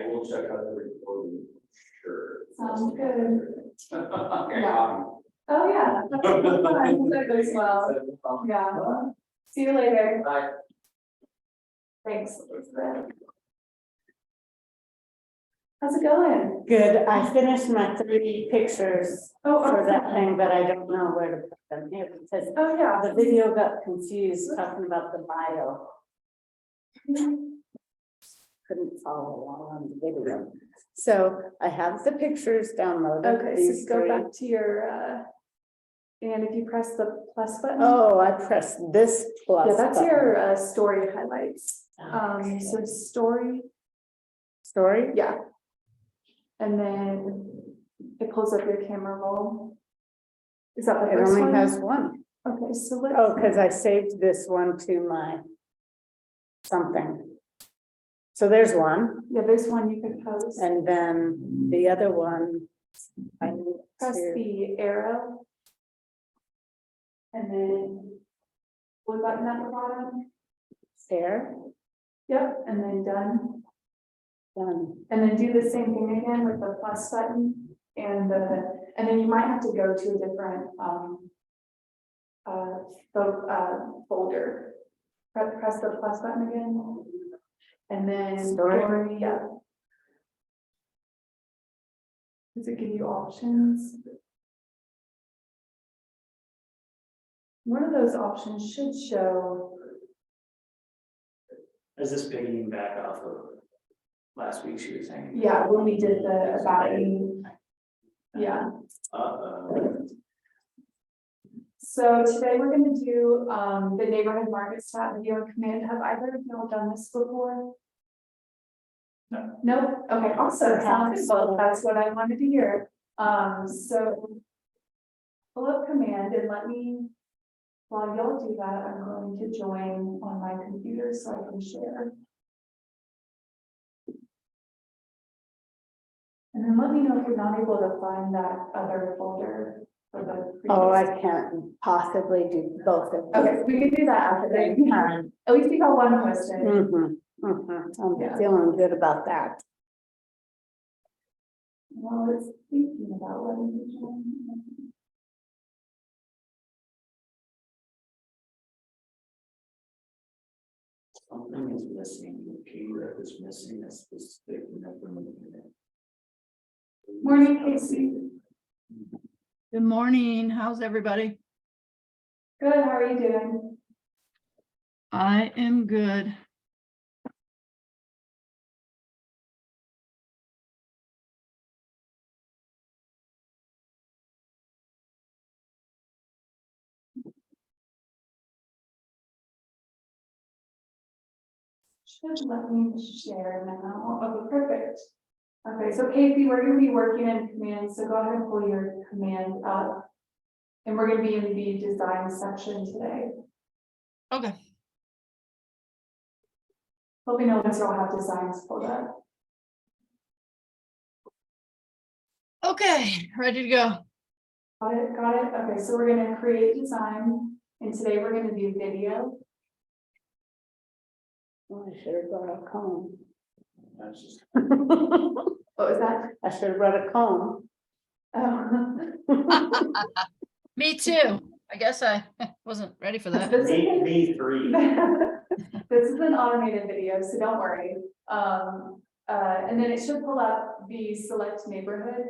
I will check out the recording, sure. Sounds good. Okay. Yeah. Oh, yeah. That goes well. Yeah. See you later. Bye. Thanks, Elizabeth. How's it going? Good, I finished my 3D pictures Oh, for that awesome. thing, but I don't know where to put them here because Oh, yeah. the video got confused talking about the bio. Couldn't follow along on the video. So I have the pictures downloaded. Okay, these so go three. back to your, and if you press the plus button. Oh, I pressed this plus. Yeah, that's button. your story highlights. Okay. So story, Story? yeah. And then it pulls up your camera roll. Is that the It first only one? has one. Okay, so let's. Oh, because I saved this one to my something. So there's one, Yeah, there's one you can post. and then the other one. I need Press to- the arrow. And then one button at the bottom. There, Yep, and then done. done. And then do the same thing again with the plus button and and then you might have to go to a different, folder. Press the plus button again. And then Story. yeah. Does it give you options? One of those options should show, Is this picking back off of last week she was saying? yeah, when we did the about you. Yeah. So today we're gonna do the neighborhood market stat video command. Have either of y'all done this before? No. Nope. Okay, awesome. Sounds good. Well, that's what I wanted to hear. So pull up command and let me, while y'all do that, I'm going to join on my computer so I can share. And then let me know if you're not able to find that other folder for the. Oh, I previous- can't possibly do both of them. Okay, we can do that after then. At least you got one question. I'm Yeah. feeling good about that. Well, it's thinking about letting me join. Something is missing, the keyword is missing, it's this big number. Morning, Casey. Good morning. How's everybody? Good, how are you doing? I am good. Should let me share now. Okay, perfect. Okay, so Casey, we're gonna be working in command, so go ahead and pull your command up. And we're gonna be in the design section today. Okay. Hoping no one's will have designs pulled up. Okay, ready to go. Got it, got it. Okay, so we're gonna create design, and today we're gonna do video. Oh, I should have brought a comb. That's just. What was that? I should have brought a comb. Oh. Me too. I guess I wasn't ready for that. This is- Me three. This is an automated video, so don't worry. And then it should pull up the select neighborhood.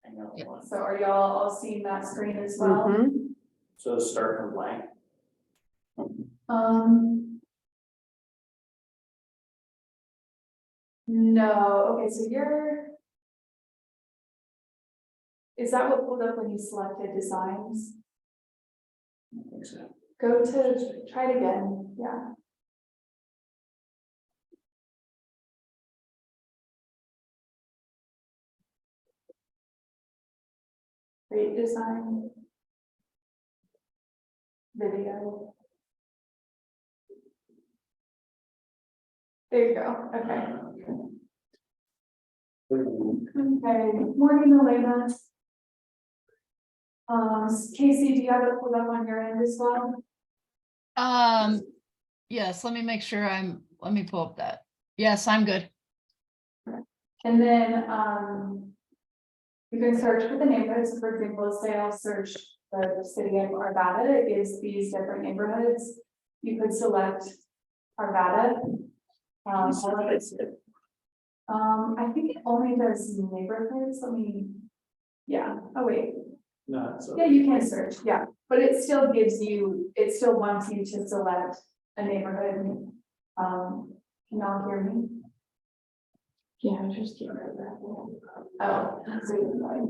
I know. Yep. one. So are y'all all seeing that screen as well? Mhm. So start from blank. No, okay, so is that what pulled up when you selected designs? I think so. Go to, try it again, yeah. Create design. Video. There you go, okay. Okay, morning, Elena. Casey, do you have it pulled up on your end as well? Yes, let me make sure let me pull up that. Yes, I'm good. And then, you can search for the neighborhoods, for example, say I'll search the city of Arvada, it gives these different neighborhoods. You could select Arvada. I think it only does neighborhoods, let me. Yeah, oh wait, No, so. yeah, you can search, yeah, but it still gives you, it still wants you to select a neighborhood. Can y'all hear me? Yeah, just keep it that. Oh.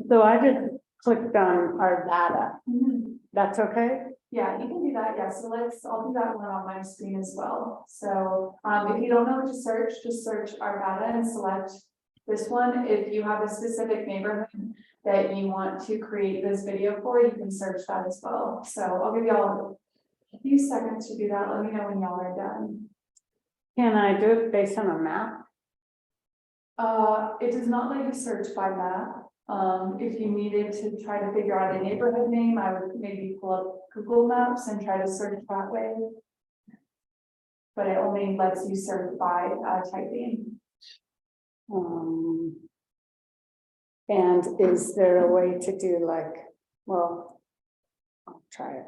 So I just clicked on Arvada. Mhm. That's okay? Yeah, you can do that, yeah, so I'll do that one on my screen as well. So, if you don't know what to search, just search Arvada and select this one. If you have a specific neighborhood that you want to create this video for, you can search that as well. So I'll give y'all a few seconds to do that, let me know when y'all are done. Can I do it based on a map? It does not let you search by map. If you needed to try to figure out a neighborhood name, I would maybe pull up Google Maps and try to search that way. But it only lets you search by typing. And is there a way to do like, well, I'll try it.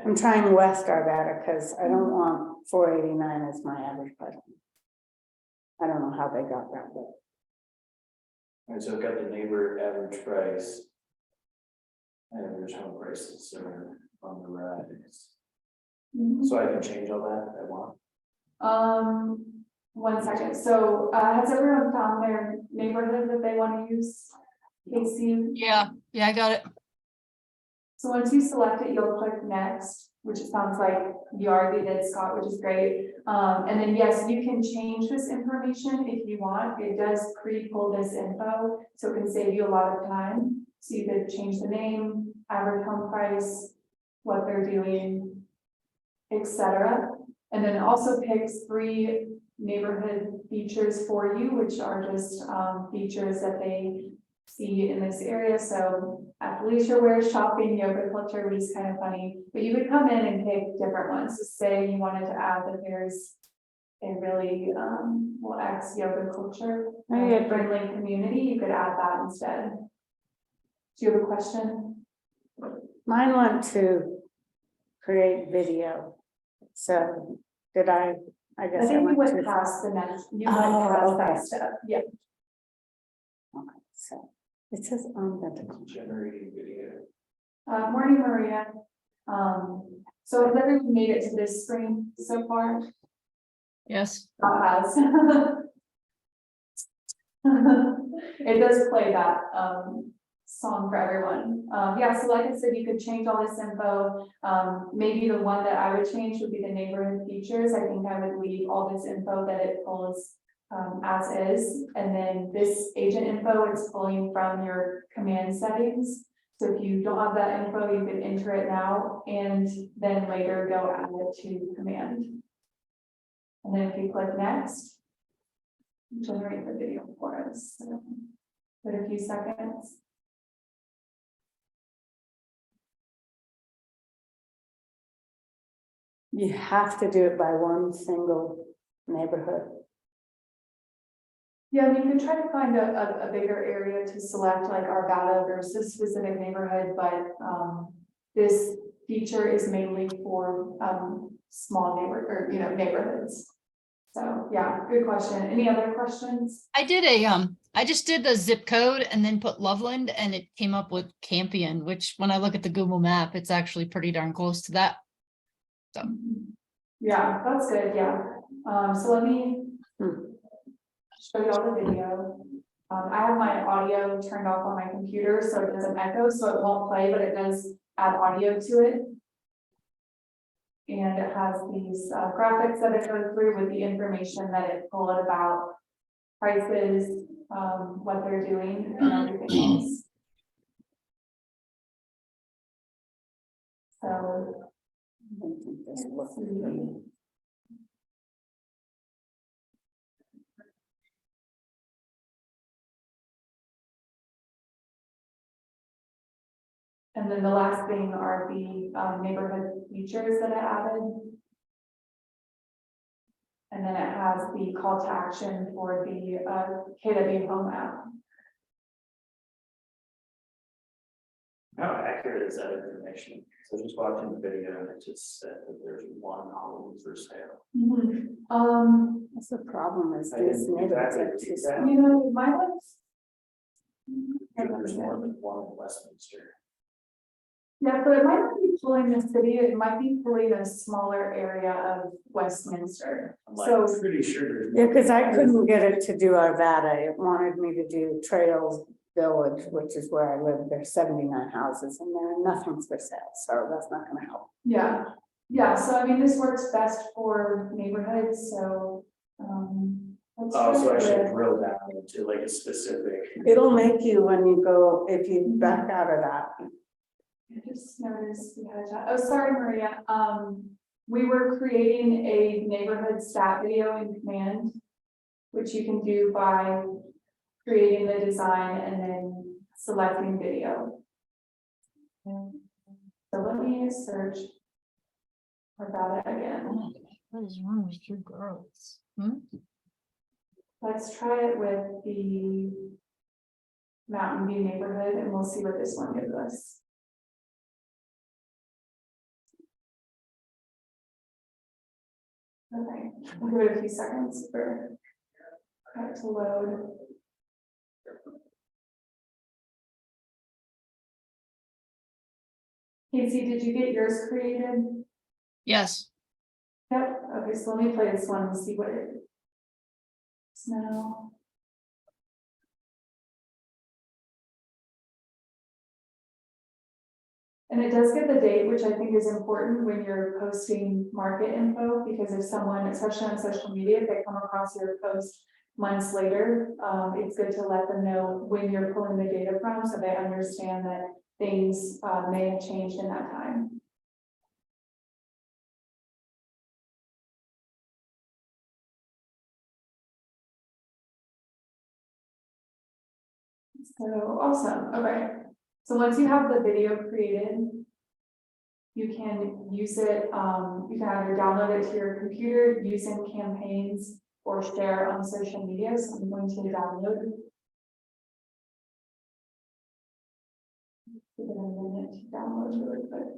I'm trying West Arvada because I don't want 489 as my average price. I don't know how they got that, but Alright, so I've got the neighbor average price. Average home prices are on the rise. So I can change all that if I want. 1 second. So, has everyone found their neighborhood that they want to use? Casey? Yeah, I got it. So once you select it, you'll click next, which it sounds like you already did, Scott, which is great. And then yes, you can change this information if you want. It does pre-pull this info, so it can save you a lot of time. So you could change the name, average home price, what they're doing, etc. And then it also picks 3 neighborhood features for you, which are just features that they see in this area. So athleisure wear, shopping, yoga culture, which is kind of funny, but you would come in and pick different ones. So say you wanted to add that there's a really X yoga culture, friendly community, you could add that instead. Do you have a question? mine went to create video. So did I guess I think you went went too far. past the next, you Oh, went past okay. that step, yeah. Okay, so it says on the, Generating video. Morning, Maria. So has everyone made it to this screen so far? Yes. Has. It does play that song for everyone. Yeah, so like I said, you could change all this info. Maybe the one that I would change would be the neighborhood features. I think I would leave all this info that it pulls as is. And then this agent info, it's pulling from your command settings. So if you don't have that info, you can enter it now and then later go add it to command. And then if you click next, generate the video for us. So, wait a few seconds. you have to do it by one single neighborhood. Yeah, I mean, you could try to find a bigger area to select, like Arvada versus specific neighborhood, but this feature is mainly for small neighborhoods. So yeah, good question. Any other questions? I just did the zip code and then put Loveland and it came up with Campion, which when I look at the Google map, it's actually pretty darn close to that. So Yeah, that's good, yeah. So let me show you all the video. I have my audio turned off on my computer, so it doesn't echo, so it won't play, but it does add audio to it. And it has these graphics that it goes through with the information that it pulled about prices, what they're doing, and everything else. So, I don't think this works. and then the last thing are the neighborhood features that I added. And then it has the call to action for the KW home app. How accurate is that information? So just watching the video and it just said that there's one home for sale. That's the problem is I didn't these neighborhoods are exactly too see that. small. You know, my one's. There's more than one in Westminster. Yeah, so it might not be pulling the city, it might be pulling a smaller area of Westminster. I'm So- like pretty sure there's. Yeah, because I couldn't get it to do Arvada. It wanted me to do Trails Village, which is where I live. There's 79 houses and there nothing's for sale, so that's not gonna help. Yeah, yeah, so I mean, this works best for neighborhoods, so, let's Oh, so I try should it. drill down into like a specific. It'll make you when you go, if you back out of that. I just noticed we had a chat. Oh, sorry, Maria. We were creating a neighborhood stat video in Command, which you can do by creating the design and then selecting video. So let me search about it again. What is wrong with you girls? Hmm? Let's try it with the Mountain View neighborhood and we'll see what this one gives us. Okay, I'll give it a few seconds for it to load. Casey, did you get yours created? Yes, Yep, okay, so let me play this one and see what it is now. And it does get the date, which I think is important when you're posting market info, because if someone, especially on social media, if they come across your post months later, it's good to let them know when you're pulling the data from, so they understand that things may have changed in that time. So awesome, okay. So once you have the video created, you can use it, you can either download it to your computer, use in campaigns, or share on social media. So I'm going to download it. Give it a minute to download really quick.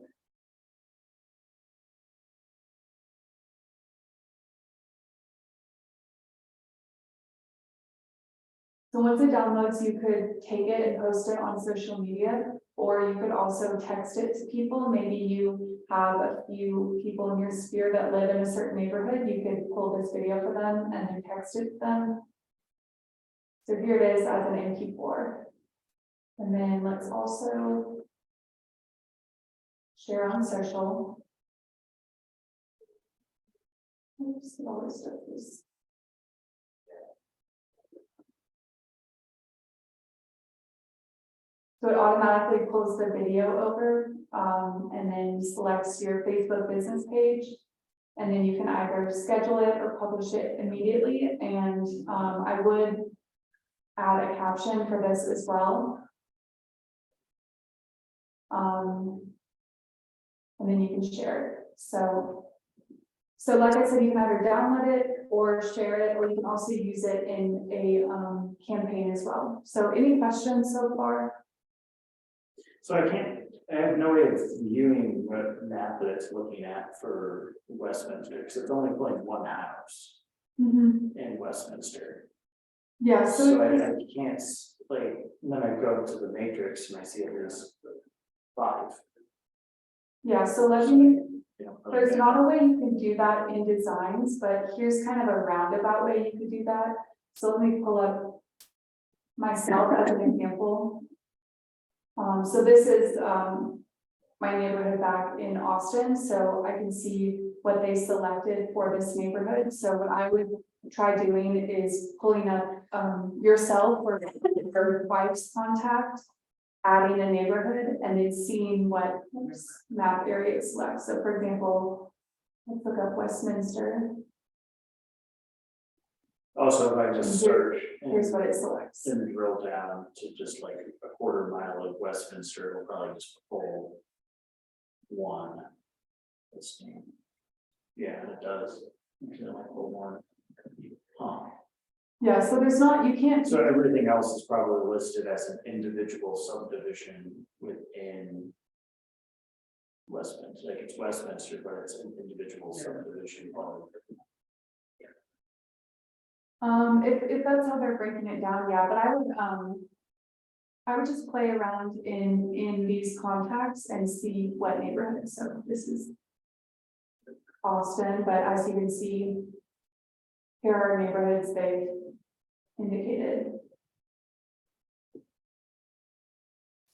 So once it downloads, you could take it and post it on social media, or you could also text it to people. Maybe you have a few people in your sphere that live in a certain neighborhood. You could pull this video for them and then text it to them. So here it is as an MP4. And then let's also share on social. Oops, all this stuff is. So it automatically pulls the video over, and then selects your Facebook business page. And then you can either schedule it or publish it immediately. And I would add a caption for this as well. And then you can share it. So like I said, you can either download it or share it, or you can also use it in a campaign as well. So any questions so far? So I have no way of viewing what map that it's looking at for Westminster, because it's only pulling one house in Westminster. Yeah, So I can't, like, then I go to the matrix and I see there's 5. yeah, so let me, You know, there's not a way you can do that in designs, but here's kind of a roundabout way you could do that. So let me pull up myself as an example. So this is my neighborhood back in Austin, so I can see what they selected for this neighborhood. So what I would try doing is pulling up yourself or your wife's contact, adding a neighborhood, and then seeing what map area it selects. So for example, let's look up Westminster. Also, if I just search Here's what it selects. and drill down to just like a quarter mile of Westminster, it'll probably just pull one. Let's see. Yeah, it does. Feel like a little more. Huh. Yeah, so there's not, you can't. So everything else is probably listed as an individual subdivision within. Westminster, like it's Westminster, but it's an individual subdivision. If that's how they're breaking it down, yeah, but I would just play around in these contacts and see what neighborhood, so this is Austin, but as you can see, here are neighborhoods they've indicated.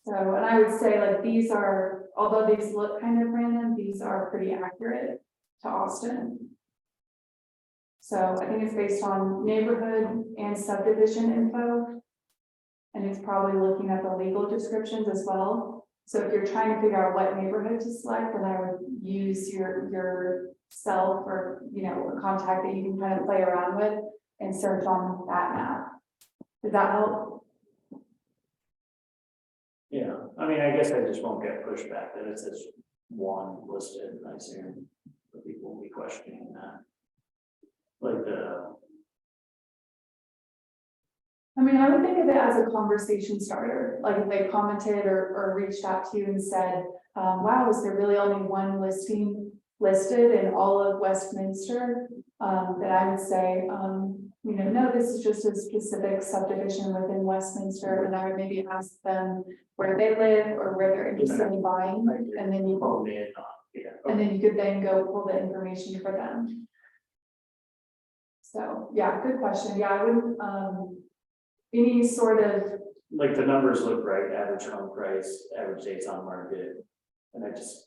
So, and I would say like these are, although these look kind of random, these are pretty accurate to Austin. So I think it's based on neighborhood and subdivision info. And it's probably looking at the legal descriptions as well. So if you're trying to figure out what neighborhood to select, then I would use your self or, you know, a contact that you can kind of play around with and search on that map. Does that help? Yeah, I mean, I guess I just won't get pushback that it says one listed, and I assume the people will be questioning that. Like I mean, I would think of it as a conversation starter, like if they commented or reached out to you and said, wow, is there really only one listing listed in all of Westminster? Then I would say, you know, no, this is just a specific subdivision within Westminster, and I would maybe ask them where they live or where they're interested in buying, and then you phone in, yeah. and then you could then go pull the information for them. So, yeah, good question. Yeah, I wouldn't, any sort of, Like the numbers look right, average home price, average days on market. And I guess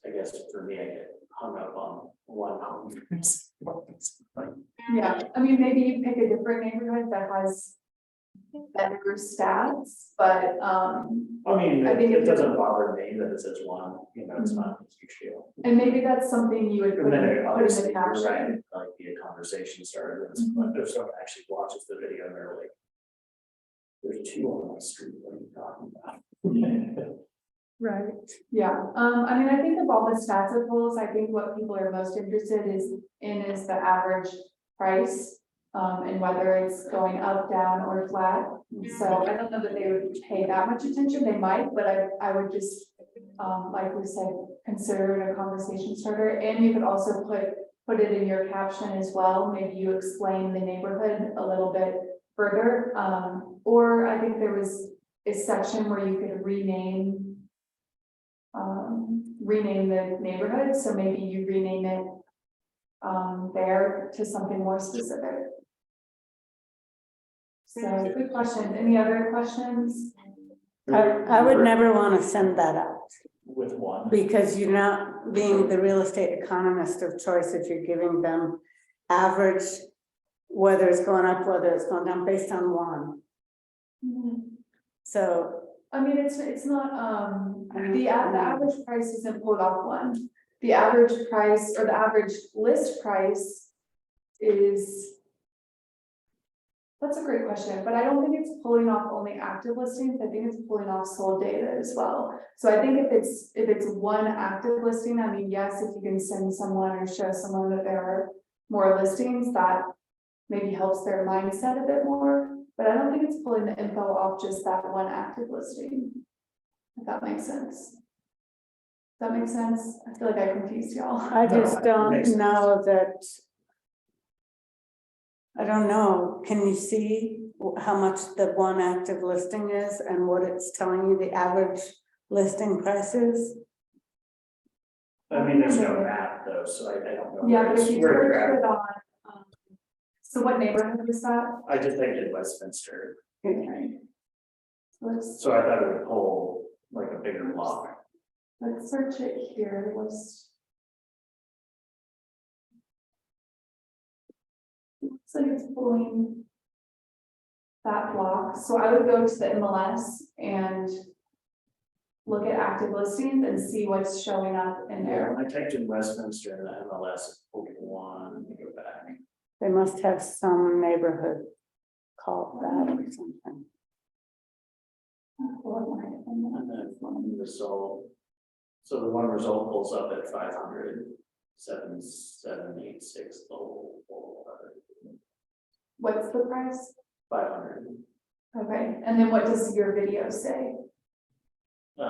for me, I get hung up on one home. yeah, I mean, maybe you pick a different neighborhood that has better stats, but, I mean, I think it it's- doesn't bother me that it says one, you know, it's not a huge deal. and maybe that's something you would put And then in obviously, the you're right, caption. it might be a conversation starter, and Mhm. if someone actually watches the video and they're like. There's two on the street, what are you talking about? Right. Yeah, I mean, I think of all the stats of polls, I think what people are most interested is the average price. And whether it's going up, down, or flat. So I don't know that they would pay that much attention, they might, but I would just, like we said, consider it a conversation starter. And you could also put it in your caption as well, maybe you explain the neighborhood a little bit further. Or I think there was a section where you could rename the neighborhood, so maybe you rename it there to something more specific. So good question. Any other questions? I would never want to send that out With one. because you're not being the real estate economist of choice if you're giving them average, whether it's going up, whether it's going down based on one. So I mean, it's not, the average price isn't pulled off one. The average price or the average list price is. That's a great question, but I don't think it's pulling off only active listings. I think it's pulling off sold data as well. So I think if it's one active listing, I mean, yes, if you can send someone or show someone that there are more listings, that maybe helps their mindset a bit more. But I don't think it's pulling the info off just that one active listing. If that makes sense. Does that make sense? I feel like I confused y'all. I just No, it don't makes sense. know that. I don't know, can you see how much the one active listing is and what it's telling you the average listing price is? I mean, there's no map though, so I don't know. Yeah, but if you where search you're at. it on, so what neighborhood is that? I just typed in Westminster, Okay. Let's so I thought it would pull like a bigger block. search it here. Looks like it's pulling that block. So I would go to the MLS and look at active listings and see what's showing up in there. I typed in Westminster and the MLS pulled one, let me go back. They must have some neighborhood called that or something. And then one result. So the one result pulls up at 500. 7786 total. What's the price? 500. Okay, and then what does your video say? Get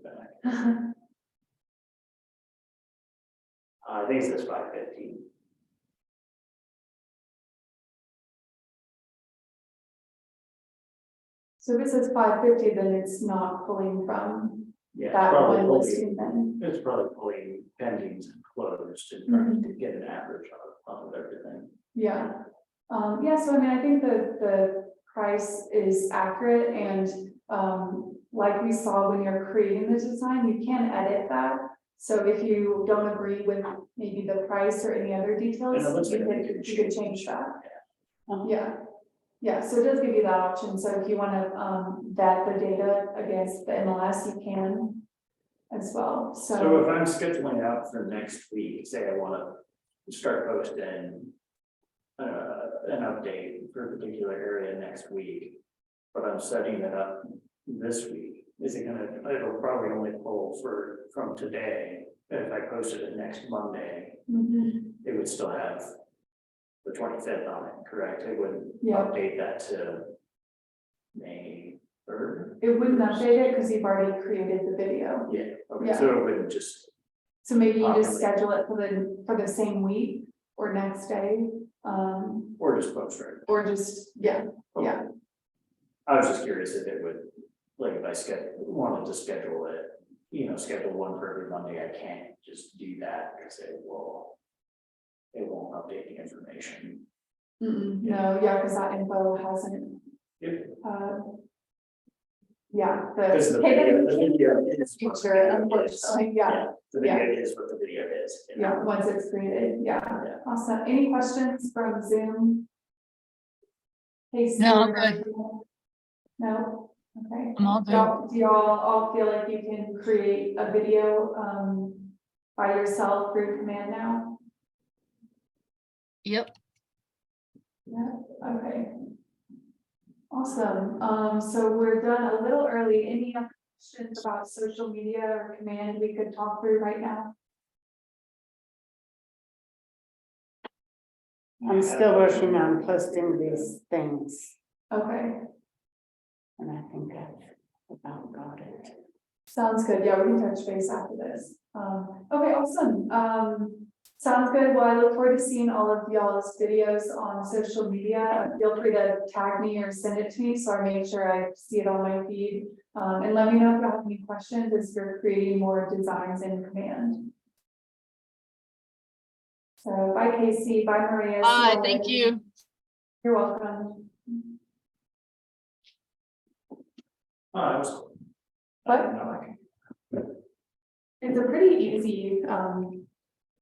back. I think it says 550. So if it says 550, then it's not pulling from Yeah, that probably one pulling, listing then. it's probably pulling pendings and closed and trying to get an average of everything. Yeah, yeah, so I mean, I think the price is accurate and, like we saw when you're creating the design, you can edit that. So if you don't agree with maybe the price or any other details, And it looks like you could change that. Uh-huh. Yeah, yeah, so it does give you that option, so if you wanna, vet the data against the MLS, you can as well, So if I'm scheduling out for next week, say I wanna start posting. An update for a particular area next week, but I'm setting it up this week, is it gonna, it'll probably only pull from today. If I posted it next Monday, Mhm. it would still have the 25th on it, correct? It would Yeah. update that to May 3rd. It wouldn't update it, cause you've already created the video. Yeah, okay, Yeah. so it wouldn't just, So maybe you just Awesome. schedule it for the same week or next day, or just post right? or just, yeah, yeah. I was just curious if it would, like, if I wanted to schedule it, schedule one for every Monday, I can't just do that because it won't update the information. No, yeah, cause that info hasn't, Yep. yeah. Because the video is. Future, unfortunately, yeah, The video is what the video is. yeah, once it's created, yeah, Yeah. awesome. Any questions from Zoom? Hey, No, I'm Stuart, no, okay. I'm all good. Do y'all all feel like you can create a video, by yourself through Command Now? Yep. Yeah, okay. Awesome, so we're done a little early. Any other questions about social media or Command we could talk through right now? I'm still working on posting these things, Okay, and I think I've about got it. sounds good. Yeah, we can touch base after this. Okay, awesome. Sounds good. Well, I look forward to seeing all of y'all's videos on social media. Feel free to tag me or send it to me so I make sure I see it on my feed. And let me know if you have any questions as you're creating more designs in Command. So bye, Casey. Bye, Maria. See Bye, y'all thank later. you. You're welcome. Oh, that was cool. What? I didn't know I could- It's a pretty easy,